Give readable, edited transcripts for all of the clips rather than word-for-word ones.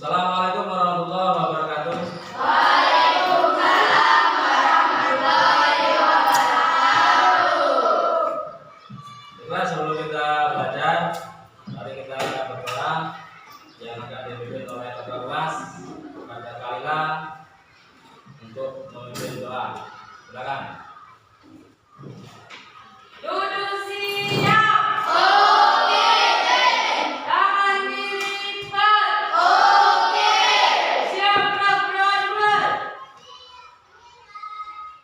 Assalamualaikum warahmatullahi wabarakatuh. Waalaikumsalam warahmatullahi wabarakatuh. Baiklah, sebelum kita belajar, mari kita berdoa yang akan dipimpin oleh Kakak kelas kepada Kalila untuk memimpin doa. Silakan. Duduk siap. Oke. Tangan dilipat. Oke. Siap berat.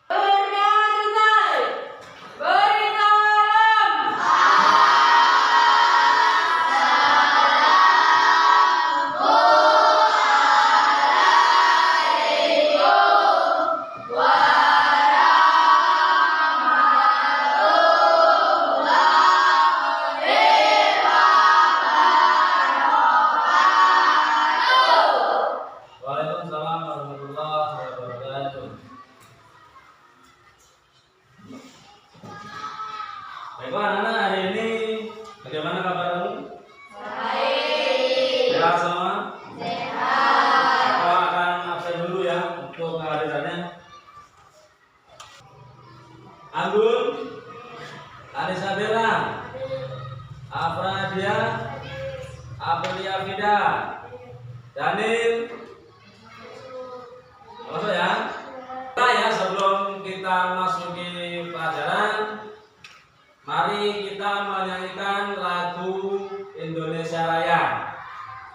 Bernyanyi. Beri salam. Waalaikumsalam warahmatullahi wabarakatuh. Baiklah anak-anak, hari ini bagaimana kabar kamu? Baik. Sehat semua? Sehat. Kakak akan absen dulu ya untuk kehadirannya. Anggun, Anissa Bella, Afradia, Aprilia Vida, Daniel. Masuk ya. Nah ya, sebelum kita masuki pelajaran, mari kita menyanyikan lagu Indonesia Raya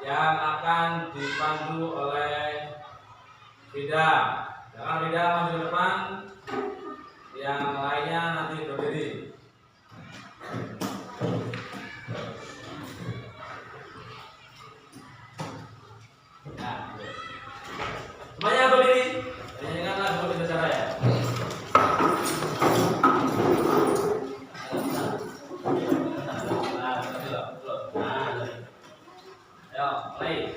yang akan dipandu oleh Vida. Jangan Vida maju depan, yang lainnya nanti berdiri. Nah, semuanya berdiri, menyanyikan lagu Indonesia Raya. Ayo, play.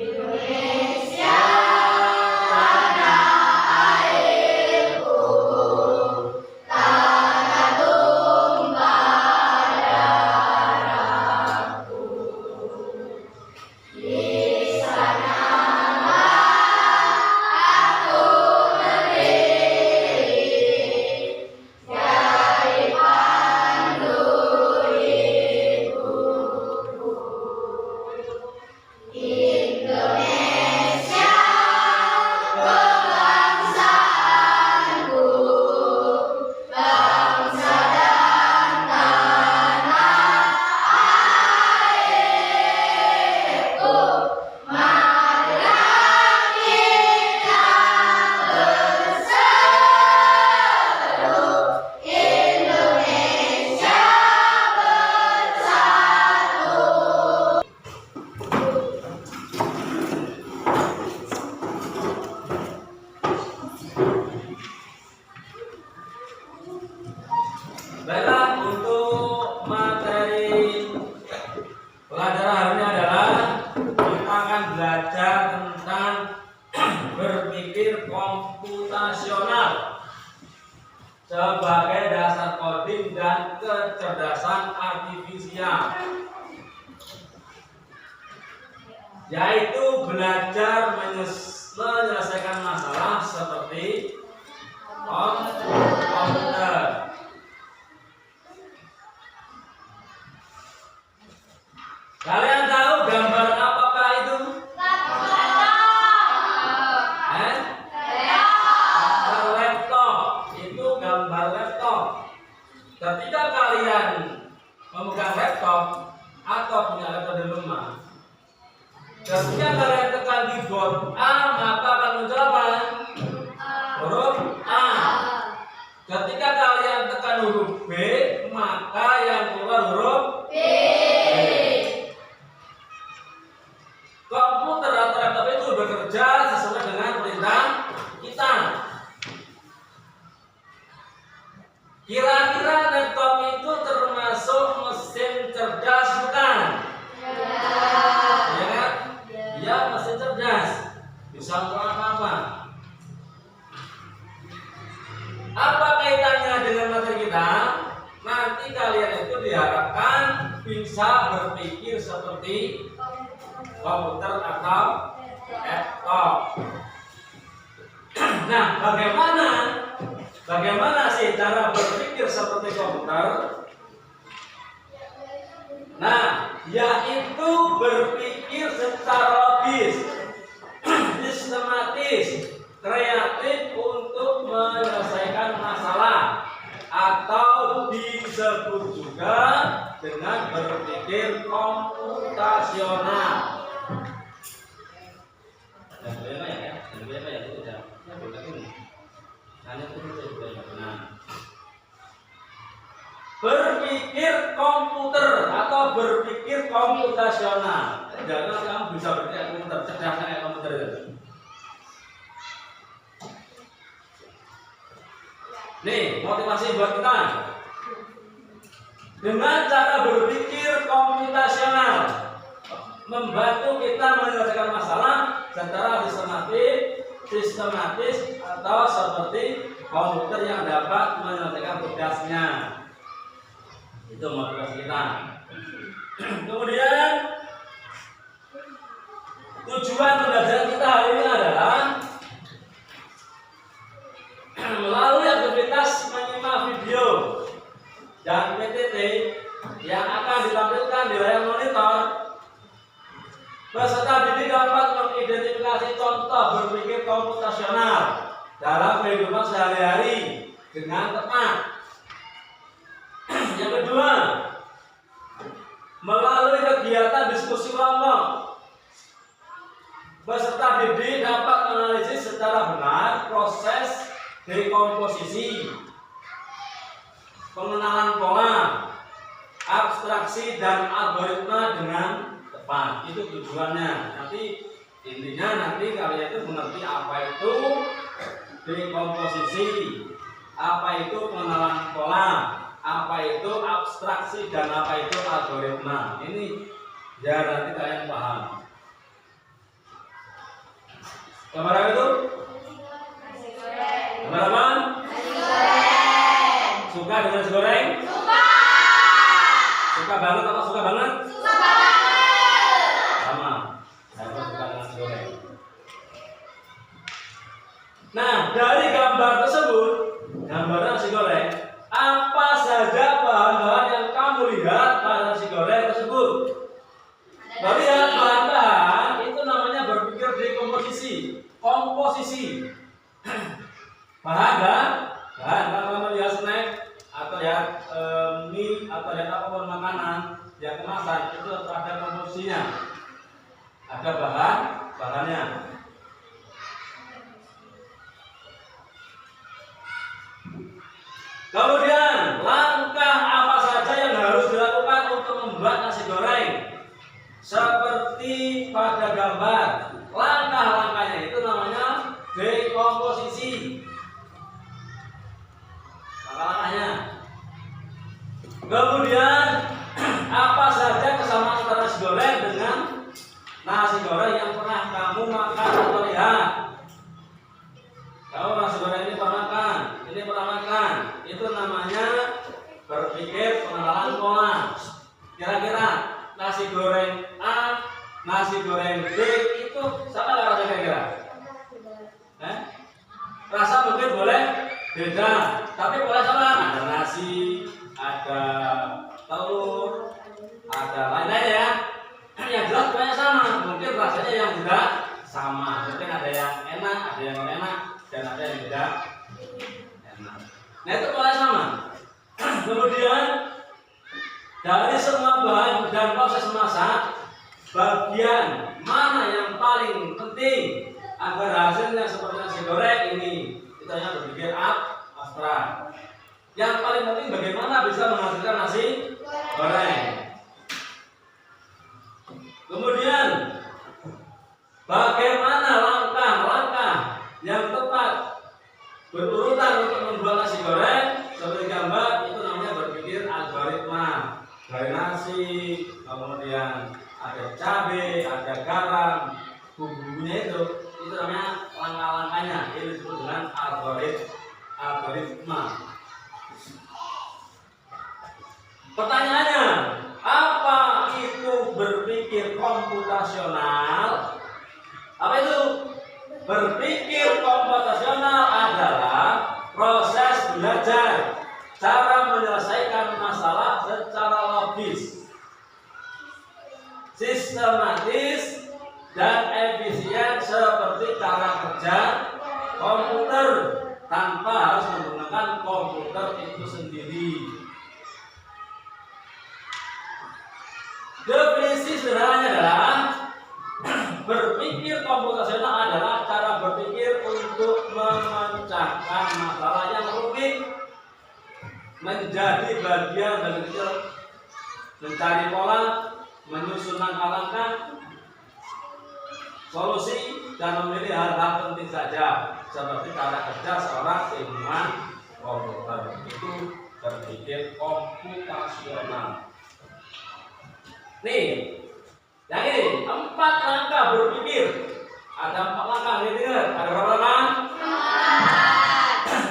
Indonesia tanah airku, tanah tumpah darahku. Di sanalah aku berdiri, jadi pandu hidupku. Indonesia kebangsaanku, bangsa dan tanah airku. Marilah kita berseru, Indonesia bersatu. Baiklah, untuk materi pelajaran hari ini adalah kita akan belajar tentang berpikir komputasional sebagai dasar coding dan kecerdasan artifisial, yaitu belajar menyelesaikan masalah seperti komputer. Kalian tahu gambar apakah itu? Gambar laptop. Itu gambar laptop. Ketika kalian memegang laptop atau punya laptop di rumah, ketika kalian tekan keyboard A, maka akan muncul apa? Huruf A. Ketika kalian tekan huruf B, maka yang keluar huruf B. komputer atau laptop itu bekerja sesuai dengan perintah kita. Kira-kira laptop itu termasuk mesin cerdas bukan? Ya kan? Dia mesin cerdas, bisa untuk apa-apa. Apa kaitannya dengan materi kita? Nanti kalian itu diharapkan bisa berpikir seperti komputer atau laptop. Nah, bagaimana sih cara berpikir seperti komputer? Nah, yaitu berpikir secara logis, sistematis, kreatif untuk menyelesaikan masalah, atau disebut juga dengan berpikir komputasional. Berpikir komputer atau berpikir komputasional. Jangan kamu bisa berpikir komputer, cerdas kayak komputer itu. Nih, motivasi buat kita. Dengan cara berpikir komputasional membantu kita menyelesaikan masalah secara sistematis atau seperti komputer yang dapat menyelesaikan tugasnya. Itu motivasi kita. Kemudian tujuan pembelajaran kita hari ini adalah melalui aktivitas menyimak video dan PTT yang akan ditampilkan di layar monitor, peserta didik dapat mengidentifikasi contoh berpikir komputasional dalam kehidupan sehari-hari dengan tepat. Yang kedua, melalui kegiatan diskusi kelompok, peserta didik dapat menganalisis secara benar proses dekomposisi, pengenalan pola, abstraksi dan algoritma dengan tepat. Itu tujuannya. Nanti intinya kalian itu mengerti apa itu dekomposisi, apa itu pengenalan pola, apa itu abstraksi dan apa itu algoritma. Ini biar nanti kalian paham. Gambar itu? Gambar apa? Suka dengan nasi goreng? Suka banget atau suka banget? Sama. Saya pun suka dengan nasi goreng. Nah, dari gambar tersebut, gambar nasi goreng, apa saja bahan-bahan yang kamu lihat pada nasi goreng tersebut? Melihat bahan-bahan itu namanya berpikir dekomposisi, komposisi. Bahan kalau kamu lihat snack atau lihat mie atau lihat apapun makanan yang kemasan itu ada komposisinya, ada bahannya. Kemudian langkah apa saja yang harus dilakukan untuk membuat nasi goreng? Seperti pada gambar, langkah-langkahnya itu namanya dekomposisi. Langkah-langkahnya. Kemudian apa saja kesamaan antara nasi goreng dengan nasi goreng yang pernah kamu makan atau lihat? Kalau nasi goreng ini pernah makan, ini pernah makan, itu namanya berpikir pengenalan pola. Kira-kira nasi goreng A, nasi goreng B itu sama nggak rasanya kira-kira? Rasa mungkin boleh beda, tapi boleh sama. Ada nasi, ada telur, ada lain-lain ya. Yang jelas pokoknya sama. Mungkin rasanya yang tidak sama. Mungkin ada yang enak, ada yang non enak, dan ada yang tidak enak. Nah itu boleh sama. Kemudian dari semua bahan dan proses masak, bagian mana yang paling penting agar hasilnya seperti nasi goreng ini? Kita hanya berpikir abstrak. Yang paling penting bagaimana bisa menghasilkan nasi goreng. Kemudian bagaimana langkah-langkah yang tepat berurutan untuk membuat nasi goreng seperti gambar itu namanya berpikir algoritma. Dari nasi, kemudian ada cabai, ada garam, bumbunya itu namanya langkah-langkahnya. Ini disebut dengan algoritma. Pertanyaannya, apa komputasional. Apa itu? Berpikir komputasional adalah proses belajar cara menyelesaikan masalah secara logis, sistematis, dan efisien seperti cara kerja komputer tanpa harus menggunakan komputer itu sendiri. Definisi sederhananya adalah berpikir komputasional adalah cara berpikir untuk memecahkan masalah yang rumit menjadi bagian kecil, mencari pola, menyusun langkah-langkah solusi, dan memilih hal-hal penting saja seperti cara kerja seorang ilmuwan komputer. Itu berpikir komputasional. Nih, yang ini 4 langkah berpikir. Ada 4 langkah, dengar? Ada berapa langkah?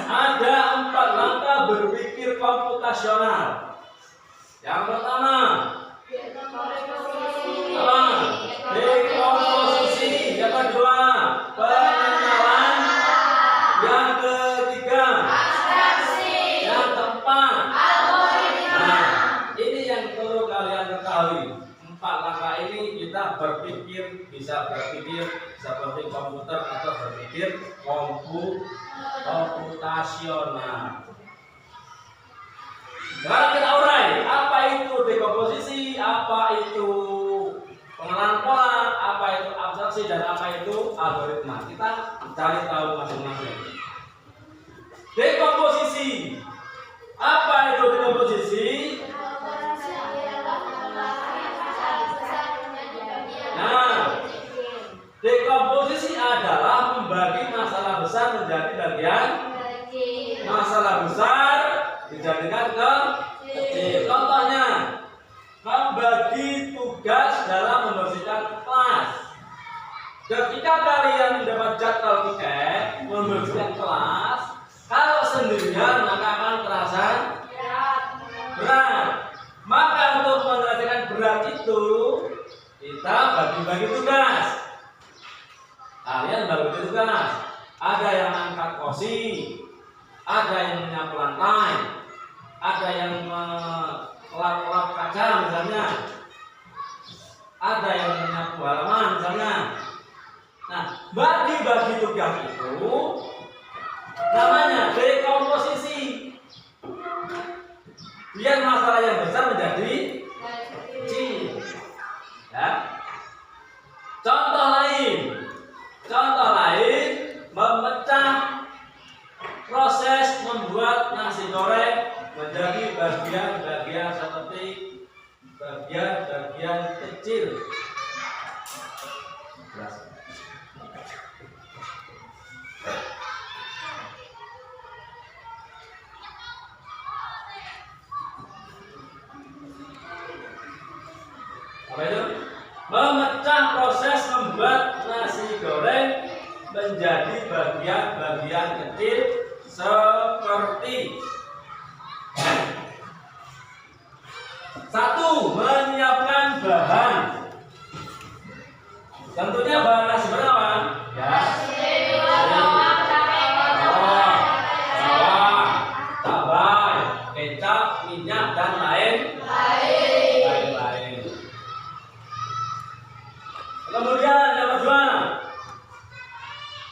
Ada 4 langkah berpikir komputasional. Yang pertama, dekomposisi. Yang kedua, pengenalan. Yang ketiga, yang keempat, nah, ini yang perlu kalian ketahui. 4 langkah ini kita berpikir, bisa berpikir seperti komputer atau berpikir komputasional. Sekarang kita urai, apa itu dekomposisi, apa itu pengenalan pola, apa itu abstraksi, dan apa itu algoritma. Kita cari tahu masing-masing. Dekomposisi. Apa itu dekomposisi? Nah, dekomposisi adalah membagi masalah besar menjadi bagian masalah besar dijadikan ke kecil. Contohnya, membagi tugas dalam membersihkan kelas. Ketika kalian mendapat jadwal tiket membersihkan kelas, kalau sendirian maka akan terasa berat. Maka untuk menyelesaikan berat itu kita bagi-bagi tugas. Kalian bagi tugas. Ada yang angkat kursi, ada yang menyapu lantai, ada yang lap-lap kaca misalnya, ada yang menyapu halaman misalnya. Nah, bagi-bagi tugas itu namanya dekomposisi. Biar masalah yang besar menjadi kecil. Ya. Contoh lain, memecah proses membuat nasi goreng menjadi bagian-bagian seperti bagian-bagian kecil. Apa itu? Memecah proses membuat nasi goreng menjadi bagian-bagian kecil seperti 1. Menyiapkan bahan. Tentunya bahan nasi goreng apa? Ya. Bawang, cabai, kecap, minyak, dan lain-lain. Kemudian yang kedua,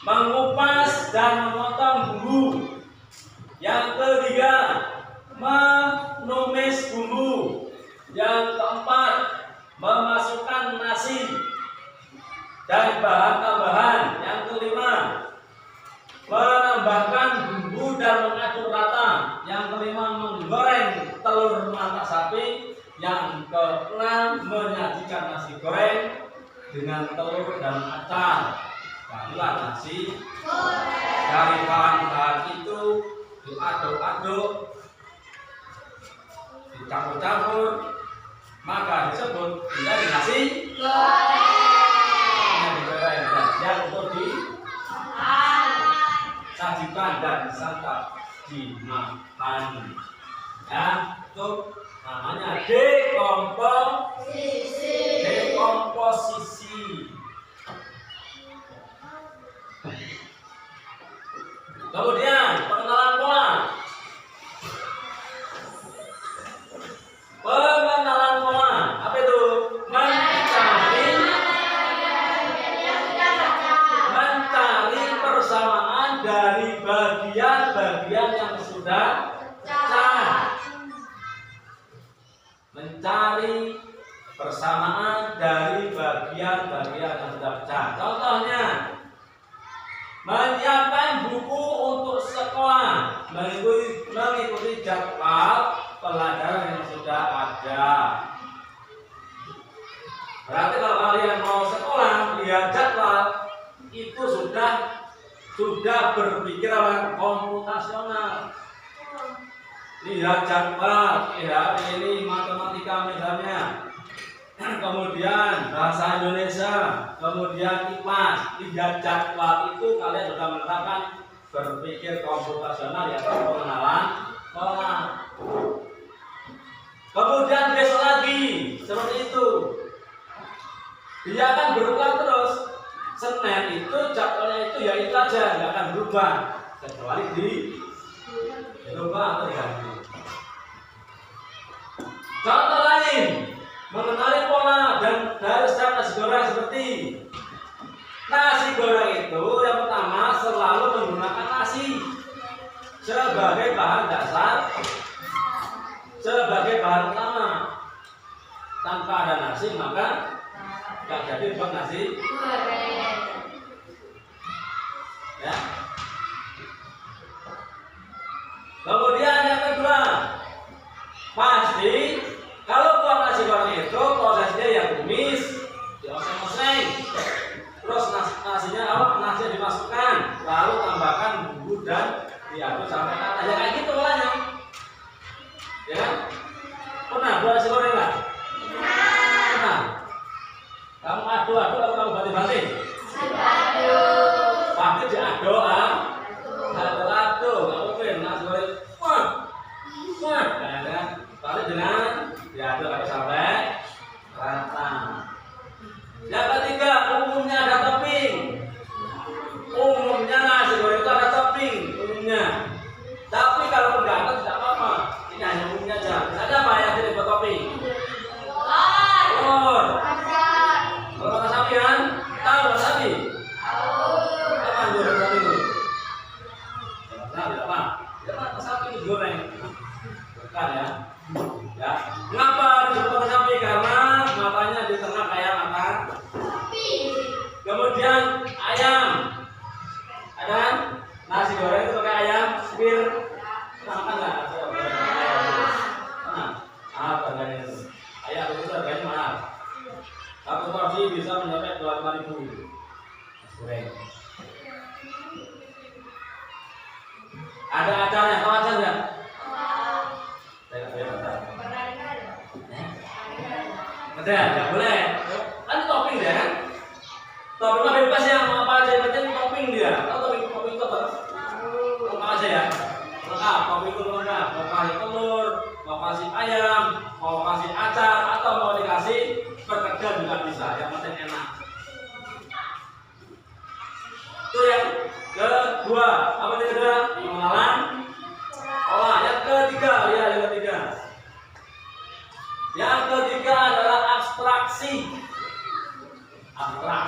mengupas dan memotong bumbu. Yang ketiga, menumis bumbu. Yang keempat, memasukkan nasi dan bahan tambahan. Yang kelima, menambahkan bumbu dan mengaduk rata. Yang kelima, menggoreng telur mata sapi. Yang keenam, menyajikan nasi goreng dengan telur dan acar. Barulah nasi dari bahan-bahan itu diaduk-aduk, dicampur-campur, maka disebut menjadi nasi goreng. Dan untuk disajikan dan disantap dimakan. Ya, itu namanya dekomposisi. pecah. Mencari persamaan dari bagian-bagian yang sudah pecah. Contohnya, menyiapkan buku untuk sekolah, mengikuti jadwal pelajaran yang sudah ada. Berarti kalau kalian mau sekolah, lihat jadwal, itu sudah berpikir komputasional. Lihat jadwal, lihat ini matematika misalnya, kemudian bahasa Indonesia, kemudian IPAS. Lihat jadwal itu kalian sudah menerapkan berpikir komputasional, yaitu pengenalan pola. Kemudian besok lagi seperti itu. Dia akan berulang terus. Senin itu jadwalnya itu ya itu aja, nggak akan berubah kecuali dirubah atau diganti. Contoh lain, mengenali pola dan dari setiap nasi goreng seperti nasi goreng itu yang pertama selalu menggunakan nasi sebagai bahan dasar, sebagai bahan utama. Tanpa ada nasi maka nggak jadi buat nasi goreng. Ya. Kemudian yang kedua, pasti kalau buat nasi goreng itu prosesnya yang tumis, dioseng-oseng, terus nasinya dimasukkan, lalu tambahkan bumbu dan diaduk sampai rata. Ya kayak gitu polanya. Ya kan? Pernah buat nasi goreng nggak? Pernah. Kamu aduk-aduk atau kamu banting-banting? Pasti diaduk, aduk-aduk. Kamu pengen nasi goreng, kan? Balik dengan diaduk sampai rata. Yang ketiga, umumnya ada topping. Umumnya nasi goreng itu ada topping, umumnya. Tapi kalau nggak ada tidak apa-apa. Ini hanya umumnya aja. Misalnya apa yang jadi buat topping? Telur. Kalau makan sapi kan? Tahu makan sapi? Apa yang goreng sapi itu? Tidak apa? Ya makan sapi itu goreng. Bukan ya? Ya. Kenapa disebut makan sapi? Karena matanya di tengah kayak mata sapi. Kemudian ayam. Ada kan? Nasi goreng itu pakai ayam spear. Makan nggak? Harganya itu. Ayam itu harganya mahal. Satu porsi bisa mencapai 25.000. Goreng. Ada acaranya, tahu acar nggak? Saya nggak boleh acar. Ada, nggak boleh. Kan topping dia kan? Topping mah bebas ya, mau apa aja yang penting topping dia. Tahu topping itu apa? Lengkap aja ya. Lengkap, topping itu lengkap. Mau kasih telur, mau kasih ayam, mau kasih acar, atau mau dikasih perkedel juga bisa. Yang penting enak. Itu yang kedua. Apa yang kedua? Pengenalan pola. Yang ketiga, lihat yang ketiga. Yang ketiga adalah abstraksi. Abstrak.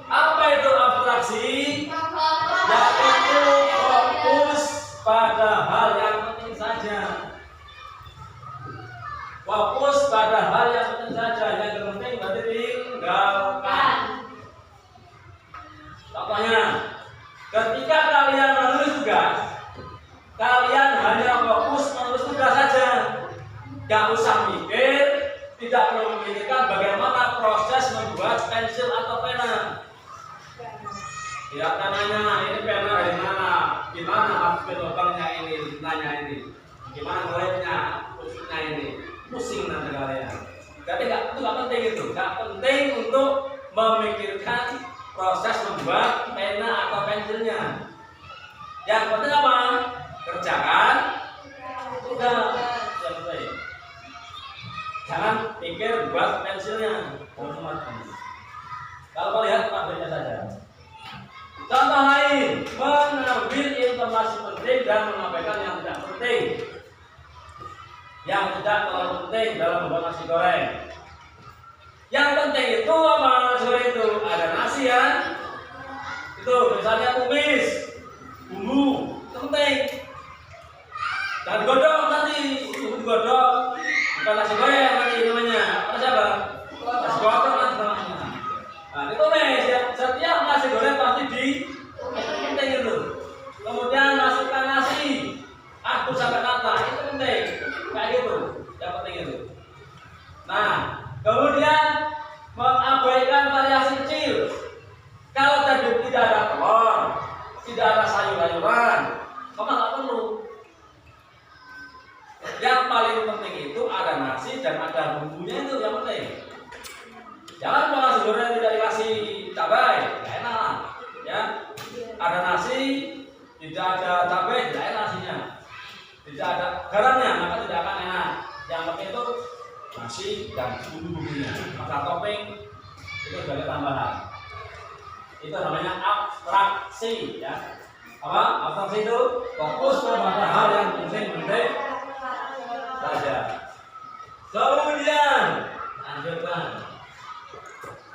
Apa itu abstraksi? Yaitu fokus pada hal yang penting saja. Fokus pada hal yang penting saja. Yang penting berarti tinggalkan. Contohnya, ketika kalian menulis tugas, kalian hanya fokus menulis tugas saja. Gak usah mikir, tidak perlu memikirkan bagaimana proses membuat pensil atau pena. Tidak nanya ini pena dari mana, gimana harus lubangnya ini, nanya ini, gimana mulainya, pusingnya ini, pusing nanti kalian. Jadi itu nggak penting itu, nggak penting untuk memikirkan proses membuat pena atau pensilnya. Yang penting apa? Kerjakan tugas. Jangan pikir buat pensilnya. Kalau melihat pabriknya saja. Contoh lain, mengambil informasi penting dan mengabaikan yang tidak penting. Yang tidak terlalu penting dalam membuat nasi goreng. Yang penting itu apa nasi goreng itu? Ada nasi ya. Itu misalnya tumis, bumbu, itu penting. Dan godok nanti, godok bukan nasi goreng nanti namanya. Apa siapa? Nasi goreng nanti namanya. Nah, itu nih setiap nasi goreng pasti di penting itu. Kemudian masukkan nasi, aduk sampai rata, itu penting. Kayak gitu, yang penting itu. Nah, kemudian mengabaikan variasi kecil. Kalau tadi tidak ada telur, tidak ada sayur-sayuran, maka nggak perlu. Yang paling penting itu ada nasi dan ada bumbunya, itu yang penting. Jangan mau nasi goreng tidak dikasih cabai, nggak enak. Ya, ada nasi, tidak ada cabai, tidak enak nasinya. Tidak ada garamnya, maka tidak akan enak. Yang penting itu nasi dan bumbu-bumbunya. Maka topping itu sebagai tambahan. Itu namanya abstraksi, ya. Apa? Abstraksi itu fokus pada hal yang penting-penting saja. Kemudian lanjutkan.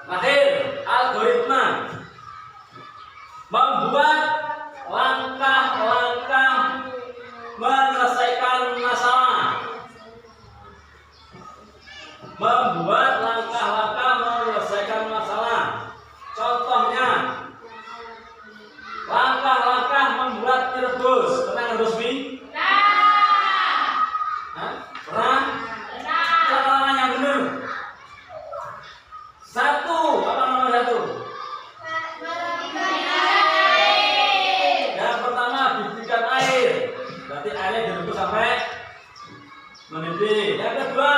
Akhir algoritma membuat langkah-langkah menyelesaikan masalah. Membuat langkah-langkah menyelesaikan masalah. Contohnya, langkah-langkah membuat mie rebus. Pernah ngerebus mie? Pernah? Cara yang benar. Satu, apa namanya satu? Yang pertama diberikan air. Berarti airnya direbus sampai mendidih. Yang kedua,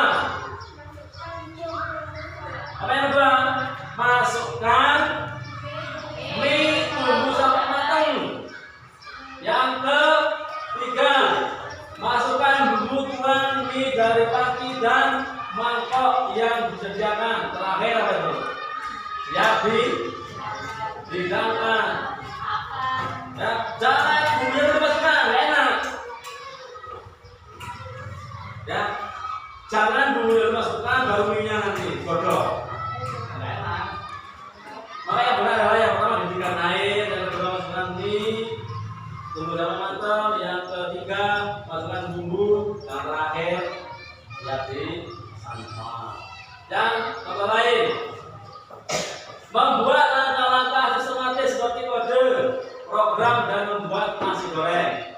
apa yang kedua? Masukkan mie bumbu sampai matang. Yang ketiga, masukkan bumbu tuang mie dari paki dan mangkok yang disediakan. Terakhir apa itu? Ya, dihidangkan. Ya, jangan bumbunya dimasukkan, nggak enak. Ya, jangan bumbunya dimasukkan baru mie-nya nanti godok. Maka yang benar adalah yang pertama diberikan air, yang kedua masukkan mie, tunggu sampai matang, yang ketiga masukkan bumbu, yang terakhir jadi santan. Dan contoh lain, membuat langkah-langkah sistematis seperti kode program dan membuat nasi goreng.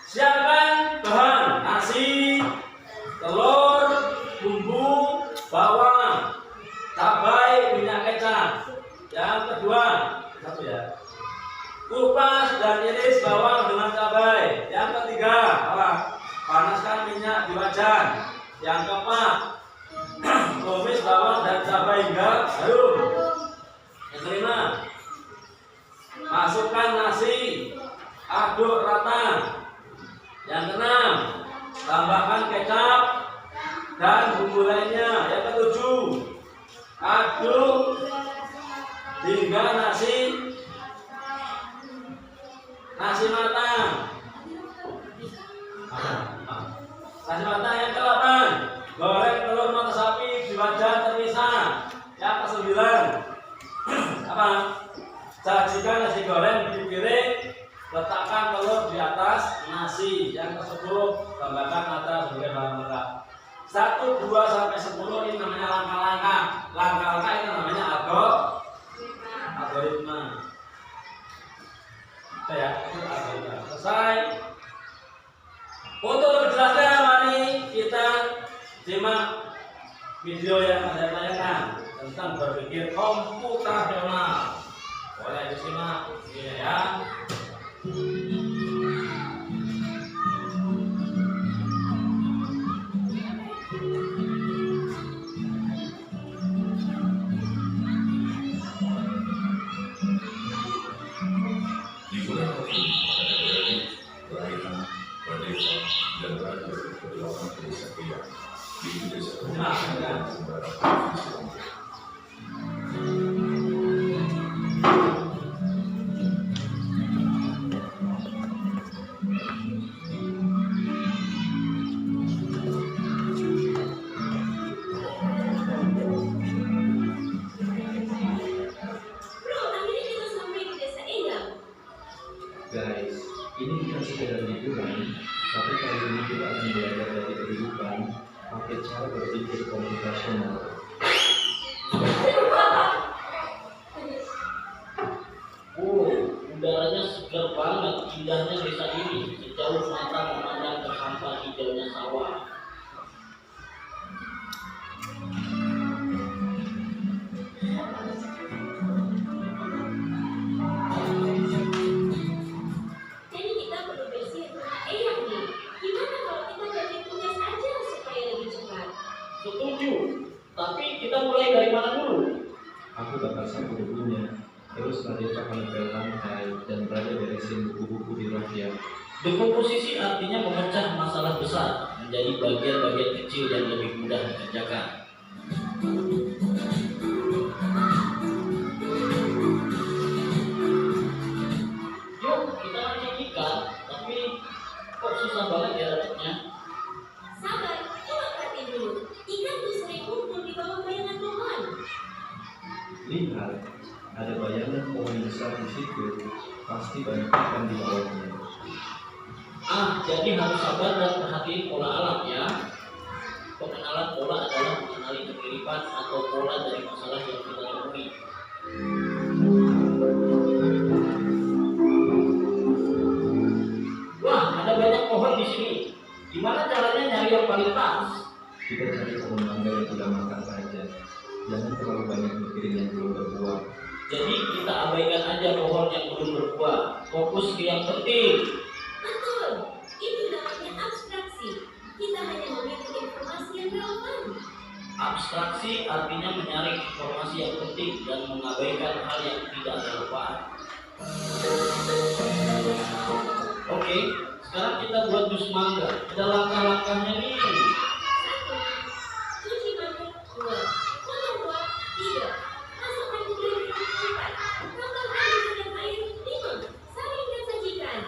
Siapkan bahan nasi, telur, bumbu, bawang, cabai, minyak kecap. Yang kedua, satu ya, kupas dan iris bawang dengan cabai. Yang ketiga, apa? Panaskan minyak di wajan. Yang keempat, tumis bawang dan cabai hingga harum. Yang kelima, masukkan nasi, aduk rata. Yang keenam, tambahkan kecap dan bumbu lainnya. Yang ketujuh, aduk hingga nasi matang. Nasi matang. Yang ke-8, goreng telur mata sapi di wajan terpisah. Yang ke-9, apa? Sajikan nasi goreng di piring, letakkan telur di atas nasi. Yang ke-10, tambahkan nata sebagai bahan pelengkap. 1, 2 sampai 10 ini namanya langkah-langkah. Langkah-langkah itu namanya algoritma. Ya, itu algoritma. Selesai. Untuk lebih jelasnya, mari kita simak video yang saya tayangkan tentang berpikir komputasional. Boleh disimak, ya. Guys, ini bukan sekedar liburan, Tapi kali ini kita akan belajar dari kehidupan pakai cara berpikir komputasional. Udaranya segar banget, indahnya desa ini. Sejauh mata memandang ke hampa hijaunya sawah. Jadi kita perlu bersihin rumah Eyang nih. Gimana kalau kita ganti tugas aja supaya lebih cepat? Setuju, tapi kita mulai dari mana dulu? Aku bakal sapu debunya, terus Radita menempel lantai dan Raja beresin buku-buku di rak ya. Dekomposisi artinya memecah masalah besar menjadi bagian-bagian kecil yang lebih mudah dikerjakan. Yuk, kita lanjut ikan, tapi kok susah banget ya dapetnya? Sabar, coba perhatiin dulu. Ikan tuh sering kumpul di bawah bayangan pohon. Lihat, ada bayangan pohon besar di situ, pasti banyak ikan di bawahnya. Jadi harus sabar dan perhatiin pola alam ya. Pengenalan pola adalah mengenali kemiripan atau pola dari masalah yang kita temui. Wah, ada banyak pohon di sini. Gimana caranya nyari yang paling pas? Kita cari pohon mangga yang udah makan saja. Jangan terlalu banyak mikirin yang belum berbuah. Jadi kita abaikan aja pohon yang belum berbuah. Fokus ke yang penting. Betul, itu namanya abstraksi. Kita hanya memiliki informasi yang relevan. Abstraksi artinya menyaring informasi yang penting dan mengabaikan hal yang tidak relevan. Oke, sekarang kita buat jus mangga. Ada langkah-langkahnya nih. 1. Cuci mangga. 2. Potong buah. 3. Masukkan ke blender. 4. Tambah air dengan air. 5. Saring dan sajikan.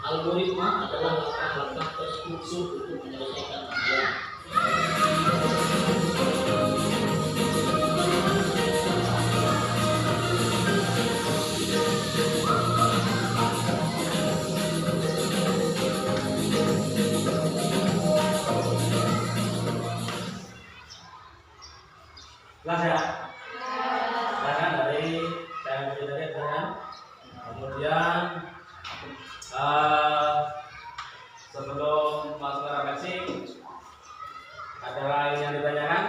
Algoritma adalah langkah-langkah terstruktur untuk menyelesaikan masalah. Jelas ya? Silakan dari saya beri tadi kan. Kemudian sebelum masuk ke refleksi, ada lain yang ditanyakan?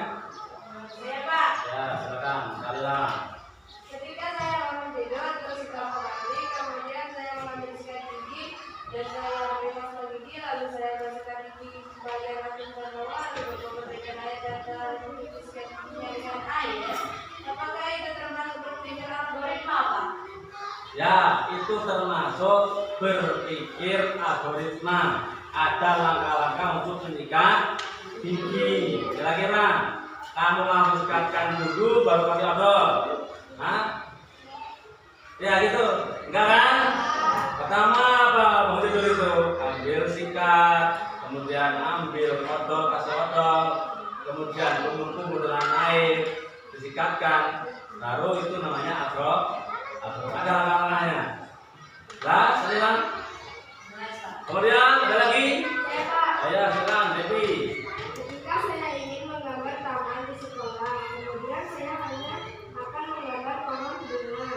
Ya Pak, Ya, silakan. Kalilah. ketika saya bangun tidur terus kamar mandi, kemudian saya mengambil sikat gigi dan saya mengambil pasta gigi, lalu saya bersihkan gigi bagian atas dan bawah, lalu membersihkan air dan saya mencuci sikat giginya dengan air. Apakah itu termasuk berpikir algoritma Pak? Ya, itu termasuk berpikir algoritma. Ada langkah-langkah untuk menyikat gigi. Kira-kira kamu langsung sikatkan dulu baru pakai odol. Hah? Ya gitu, enggak kan? Pertama apa bangun tidur itu? Ambil sikat, kemudian ambil odol, kasih odol, kemudian kumur-kumur dengan air, disikatkan, baru itu namanya agro. Ada langkah-langkahnya. Lah, silakan. Kemudian ada lagi? Ya Pak, Ayo silakan, Devi. ketika saya ingin menggambar taman di sekolah, kemudian saya hanya akan menggambar pohon bunga,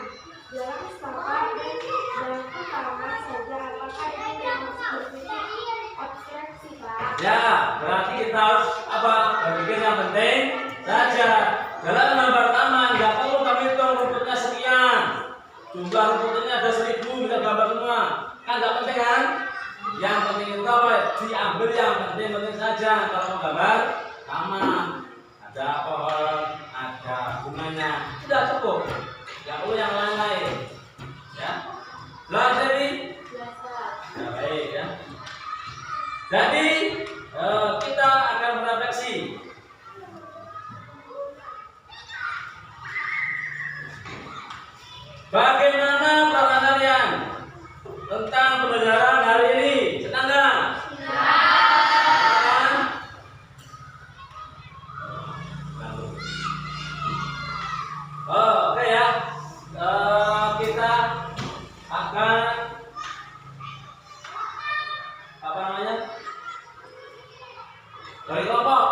jalan setapak dan bangku taman saja. Apakah ini termasuk berpikir abstraksi Pak? Ya, berarti kita harus apa? Berpikir yang penting saja. Dalam menggambar taman, nggak perlu kami hitung rumputnya sekian. Jumlah rumputnya ada 1000, bisa gambar semua. Kan nggak penting kan? Yang penting itu apa? Diambil yang penting saja. Kalau mau gambar taman, ada pohon, ada bunganya, sudah cukup. Nggak perlu yang lain-lain. Ya, belajar ini. Biasa. Ya, baik ya. Jadi kita akan merefleksi. Bagaimana perasaan kalian tentang pembelajaran hari ini? Senang nggak? Senang. Oke ya. Kita akan apa namanya? Dari kelompok.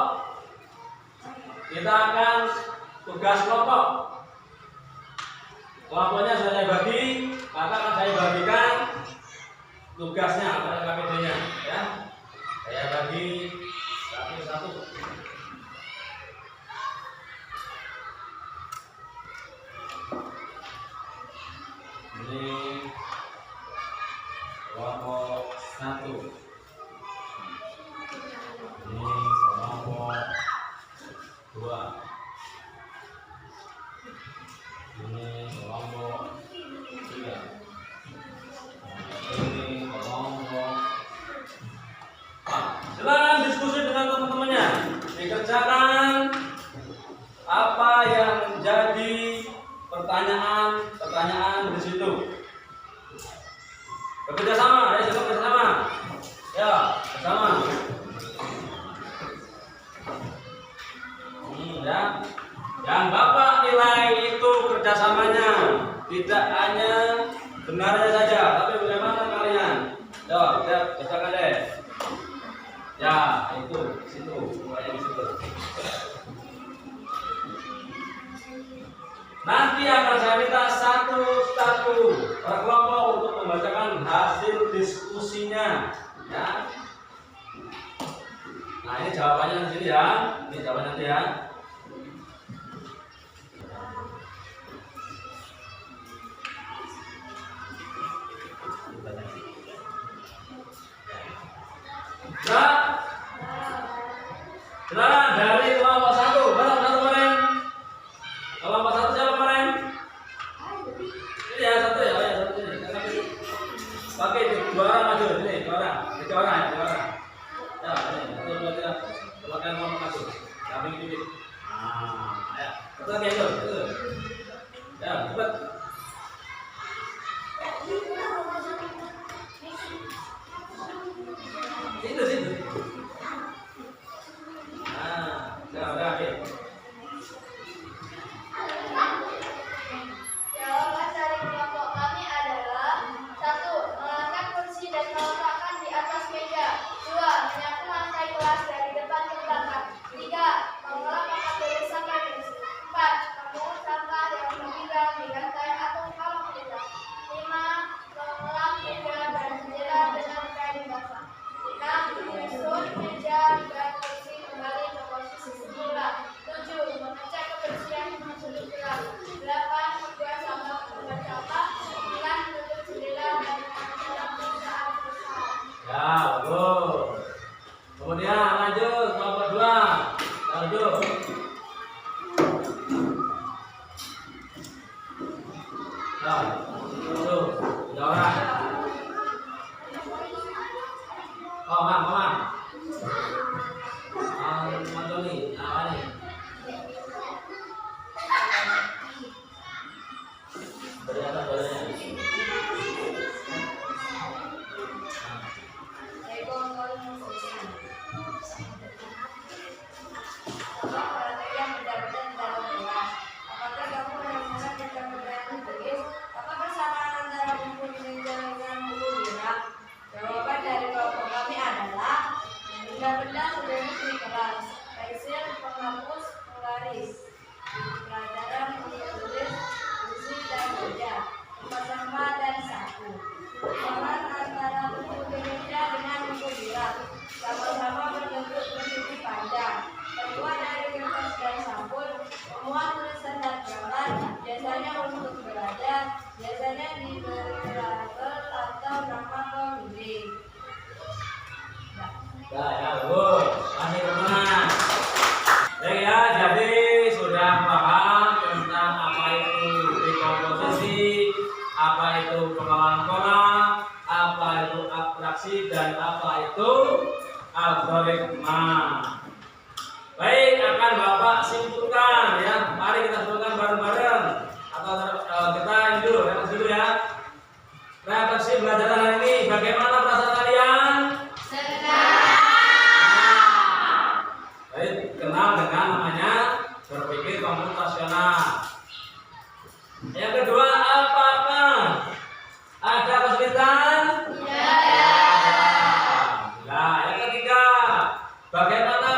Kita akan tugas kelompok. Kelompoknya sudah saya bagi, maka akan saya bagikan tugasnya atau KPD-nya, ya. Saya bagi satu-satu. Ini kelompok 1. Ini kelompok 2. Ini kelompok 3. Ini kelompok 4. Silakan diskusi dengan teman-temannya. Dikerjakan apa yang jadi pertanyaan di situ. Bekerja sama, ya, bekerja sama. Ya, bersama. Ya. Yang Bapak nilai itu kerjasamanya, tidak hanya benarnya saja, tapi bagaimana kalian? Ya, kerjakan deh. Ya, itu situ, mulai di situ. Nanti akan saya minta satu-satu per kelompok untuk membacakan hasil diskusinya, ya. Nah, ini jawabannya di sini ya. Ini jawabannya nanti ya. Nah, dari kelompok 1, mana satu kemarin? Kelompok 1 siapa kemarin? Ini ya satu ya, satu ini. Pakai 2 orang maju, ini 2 orang, 3 orang ya, 3 orang. Ya, ini 1, 2, 3. Keluarkan kelompok maju. Kambing bibit. Nah, ya, satu lagi ayo, itu. Ya, cepat. Situ. Nah, udah, oke. Jawaban dari kelompok kami adalah 1. Mengangkat kursi dan meletakkan di atas meja. 2. Menyapu lantai kelas dari depan ke belakang. 3. Mengolah papan tulis sampai bersih. 4. Memungut sampah yang menghilang di lantai atau kolong meja. 5. Mengelap meja dan jendela dengan kain basah. 6. Menyusun meja dan kursi kembali ke posisi semula. 7. Mengecek kebersihan sudut kelas. 8. Membuat sampah tempat sampah. 9. Menutup jendela dan mengatur lampu saat bersama. Ya, bagus. Kemudian lanjut kelompok 2. Lanjut. Nah, tuh, 3 orang. Oh, Mam. Antoni, apa nih? Berapa bolanya? Apakah kamu menemukan benda-benda yang tulis? Apa persamaan antara buku meja dengan buku gerak? Jawaban dari kelompok kami adalah benda-benda sederhana di kelas, pensil, penghapus, penggaris, pelajaran untuk tulis, buku dan meja, tempat sampah dan sapu. Persamaan antara buku meja dengan buku gerak sama-sama berbentuk persegi panjang, terbuat dari kertas dan sabun, memuat tulisan dan gambar, biasanya untuk belajar, biasanya diberi label atau nama pemilik. Ya, bagus. Masih teman. Baik ya, jadi sudah paham tentang apa itu dekomposisi, apa itu pengelolaan pola, apa itu abstraksi, dan apa itu algoritma. Baik, akan Bapak simpulkan ya. Mari kita simpulkan bareng-bareng. Atau kita ini dulu, refleksi dulu ya. Refleksi belajar hari ini, bagaimana perasaan kalian? Baik, kenal dengan namanya berpikir komputasional. Yang kedua, apakah ada kesulitan? Ya. Nah, yang ketiga, bagaimana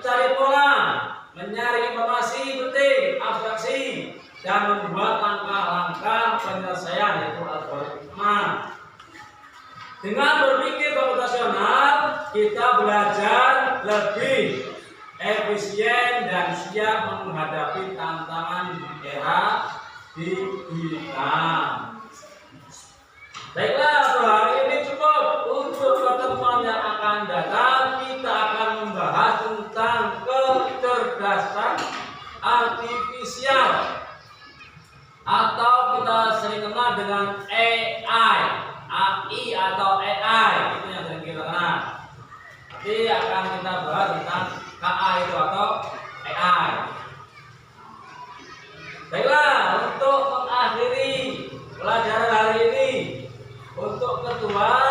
mencari pola, mencari informasi penting, abstraksi, dan membuat langkah-langkah penyelesaian yaitu algoritma. Dengan berpikir komputasional, kita belajar lebih efisien dan siap menghadapi tantangan di era digital. Baiklah, untuk hari ini cukup. Untuk pertemuan yang akan datang, kita akan membahas tentang kecerdasan artifisial atau kita sering kenal dengan AI atau AI, itu yang sering kita kenal. Nanti akan kita bahas tentang KA itu atau AI. Baiklah, untuk mengakhiri pelajaran hari ini, untuk ketua